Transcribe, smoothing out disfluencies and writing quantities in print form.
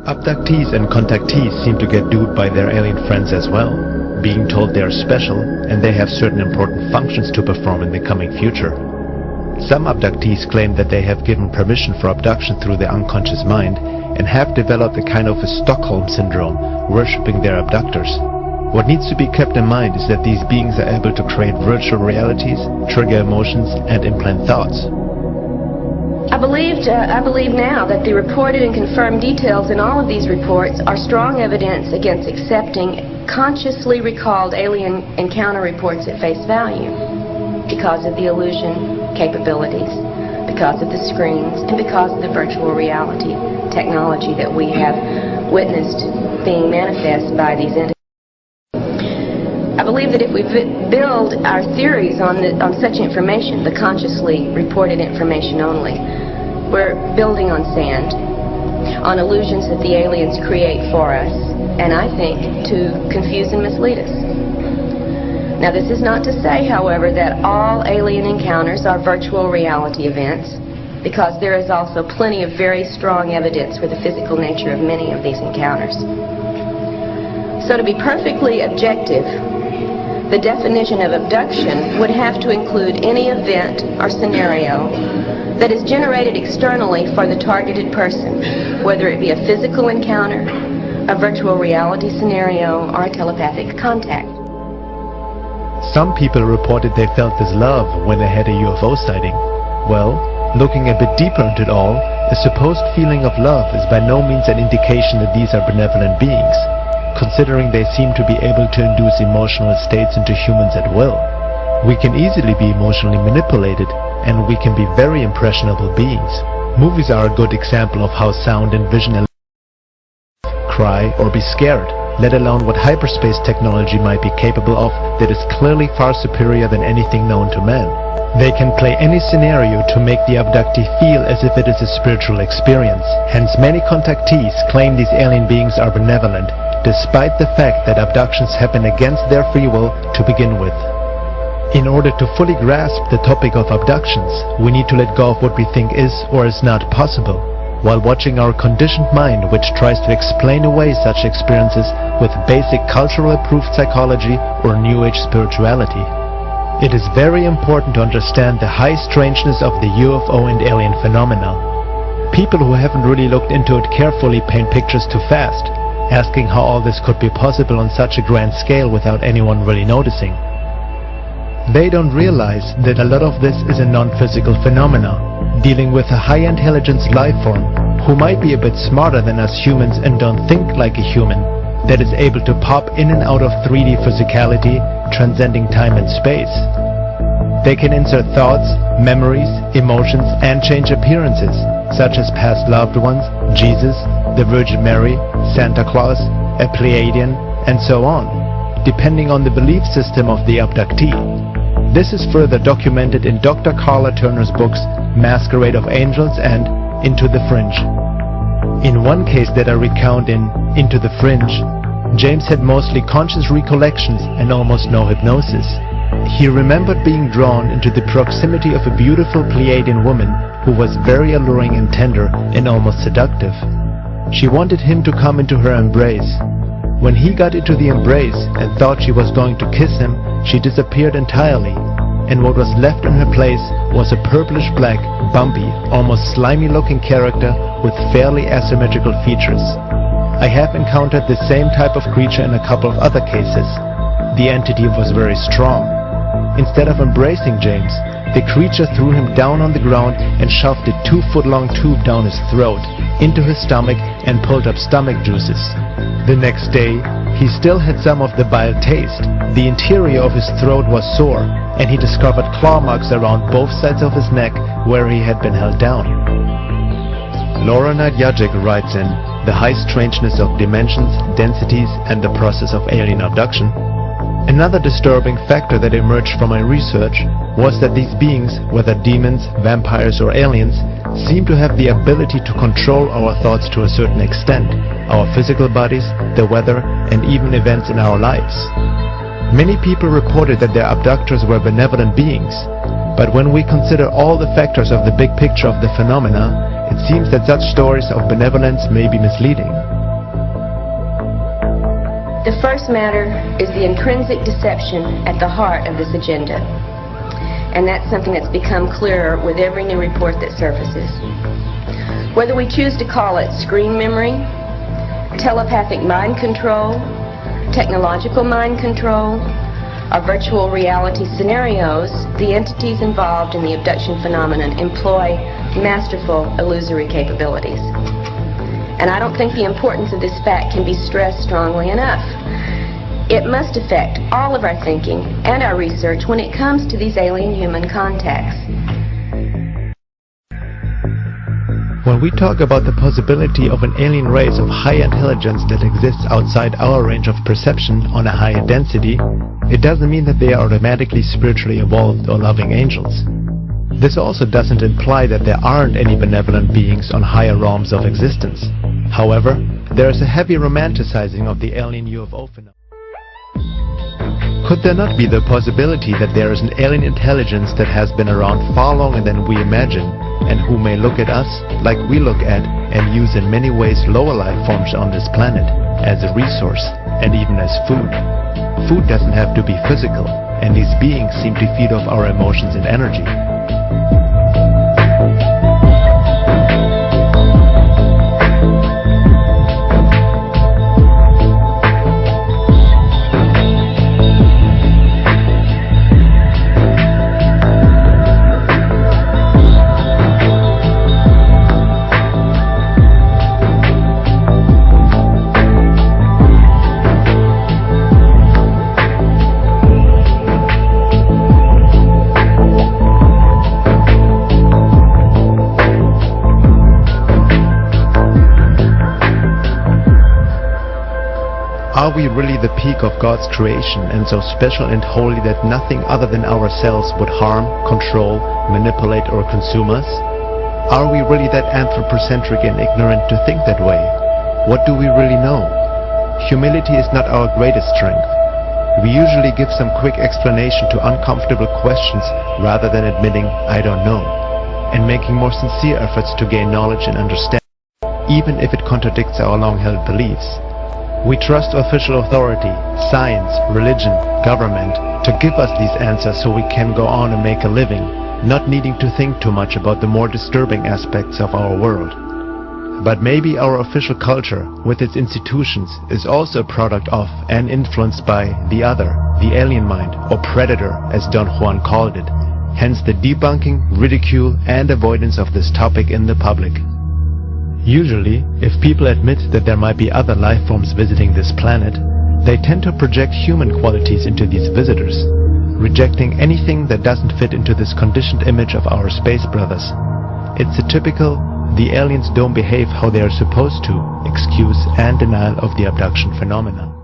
Abductees and contactees seem to get duped by their alien friends as well, being told they are special and they have certain important functions to perform in the coming future. Some abductees claim that they have given permission for abduction through their unconscious mind and have developed a kind of a Stockholm syndrome, worshipping their abductors. What needs to be kept in mind is that these beings are able to create virtual realities, trigger emotions, and implant thoughts. I believe now that the reported and confirmed details in all of these reports are strong evidence against accepting consciously recalled alien encounter reports at face value because of the illusion capabilities, because of the screens, and because of the virtual reality technology that we have witnessed being manifest by these entities. I believe that if we build our theories on such information, the consciously reported information only, we're building on sand, on illusions that the aliens create for us, and I think to confuse and mislead us. Now, this is not to say, however, that all alien encounters are virtual reality events, because there is also plenty of very strong evidence for the physical nature of many of these encounters. So to be perfectly objective, the definition of abduction would have to include any event or scenario that is generated externally for the targeted person, whether it be a physical encounter, a virtual reality scenario, or a telepathic contact. Some people reported they felt this love when they had a UFO sighting. Well, looking a bit deeper into it all, a supposed feeling of love is by no means an indication that these are benevolent beings, considering they seem to be able to induce emotional states into humans at will. We can easily be emotionally manipulated, and we can be very impressionable beings. Movies are a good example of how sound and vision cry or be scared, let alone what hyperspace technology might be capable of that is clearly far superior than anything known to man. They can play any scenario to make the abductee feel as if it is a spiritual experience. Hence many contactees claim these alien beings are benevolent, despite the fact that abductions happen against their free will to begin with. In order to fully grasp the topic of abductions, we need to let go of what we think is or is not possible, while watching our conditioned mind, which tries to explain away such experiences with basic cultural approved psychology or New Age spirituality. It is very important to understand the high strangeness of the UFO and alien phenomena. People who haven't really looked into it carefully paint pictures too fast, asking how all this could be possible on such a grand scale without anyone really noticing. They don't realize that a lot of this is a non-physical phenomena, dealing with a high intelligence life form, who might be a bit smarter than us humans and don't think like a human, that is able to pop in and out of 3D physicality, transcending time and space. They can insert thoughts, memories, emotions, and change appearances, such as past loved ones, Jesus, the Virgin Mary, Santa Claus, a Pleiadian, and so on, depending on the belief system of the abductee. This is further documented in Dr. Carla Turner's books Masquerade of Angels and Into the Fringe. In one case that I recount in Into the Fringe, James had mostly conscious recollections and almost no hypnosis. He remembered being drawn into the proximity of a beautiful Pleiadian woman who was very alluring and tender and almost seductive. She wanted him to come into her embrace. When he got into the embrace and thought she was going to kiss him, she disappeared entirely, and what was left in her place was a purplish-black, bumpy, almost slimy-looking character with fairly asymmetrical features. I have encountered the same type of creature in a couple of other cases. The entity was very strong. Instead of embracing James, the creature threw him down on the ground and shoved a 2-foot-long tube down his throat, into his stomach, and pulled up stomach juices. The next day, he still had some of the bile taste. The interior of his throat was sore, and he discovered claw marks around both sides of his neck where he had been held down. Laura Nadjajek writes in The High Strangeness of Dimensions, Densities, and the Process of Alien Abduction. Another disturbing factor that emerged from my research was that these beings, whether demons, vampires, or aliens, seem to have the ability to control our thoughts to a certain extent, our physical bodies, the weather, and even events in our lives. Many people reported that their abductors were benevolent beings, but when we consider all the factors of the big picture of the phenomena, it seems that such stories of benevolence may be misleading. The first matter is the intrinsic deception at the heart of this agenda. And that's something that's become clearer with every new report that surfaces. Whether we choose to call it screen memory, telepathic mind control, technological mind control, or virtual reality scenarios, the entities involved in the abduction phenomenon employ masterful illusory capabilities. And I don't think the importance of this fact can be stressed strongly enough. It must affect all of our thinking and our research when it comes to these alien-human contacts. When we talk about the possibility of an alien race of high intelligence that exists outside our range of perception on a higher density, it doesn't mean that they are automatically spiritually evolved or loving angels. This also doesn't imply that there aren't any benevolent beings on higher realms of existence. However, there is a heavy romanticizing of the alien UFO phenomenon. Could there not be the possibility that there is an alien intelligence that has been around far longer than we imagine, and who may look at us like we look at and use in many ways lower life forms on this planet as a resource and even as food? Food doesn't have to be physical, and these beings seem to feed off our emotions and energy. Are we really the peak of God's creation and so special and holy that nothing other than ourselves would harm, control, manipulate or consume us? Are we really that anthropocentric and ignorant to think that way? What do we really know? Humility is not our greatest strength. We usually give some quick explanation to uncomfortable questions rather than admitting, I don't know, and making more sincere efforts to gain knowledge and understanding, even if it contradicts our long-held beliefs. We trust official authority, science, religion, government to give us these answers so we can go on and make a living, not needing to think too much about the more disturbing aspects of our world. But maybe our official culture, with its institutions, is also a product of and influenced by the other, the alien mind, or predator, as Don Juan called it. Hence the debunking, ridicule, and avoidance of this topic in the public. Usually, if people admit that there might be other life forms visiting this planet, they tend to project human qualities into these visitors, rejecting anything that doesn't fit into this conditioned image of our space brothers. It's a typical, the aliens don't behave how they are supposed to, excuse and denial of the abduction phenomenon.